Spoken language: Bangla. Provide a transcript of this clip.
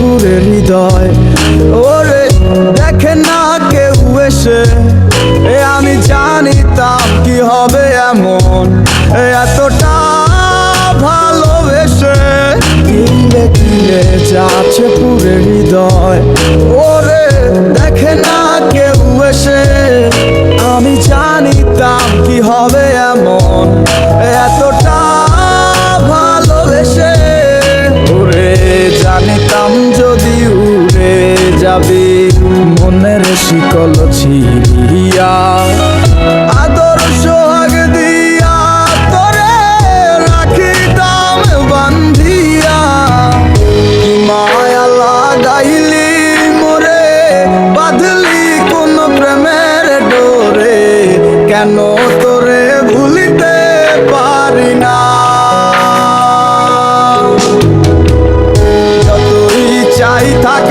পুরে হৃদয়। ওরে দেখে না কেউ এসে, আমি জানিতাম কি হবে এমন, এতটা ভালোবেসে কিলে কিলে যাচ্ছে পুরে হৃদয়। ওরে দেখে না কেউ এসে, আমি জানিতাম কি হবে এমন, এতটা ভালোবেসে। ওরে জানিতাম যদি উড়ে যাবি মনের শিকল ছিঁড়িয়া, আদর সোহাগ দিয়া তোরে রাখিতাম বান্ধিয়া। কি মায়া লাগাইলি মোরে, বাঁধলি কোন প্রেমের ডোরে, কেন তোরে ভুলিতে পারি না। যতই চাই থাক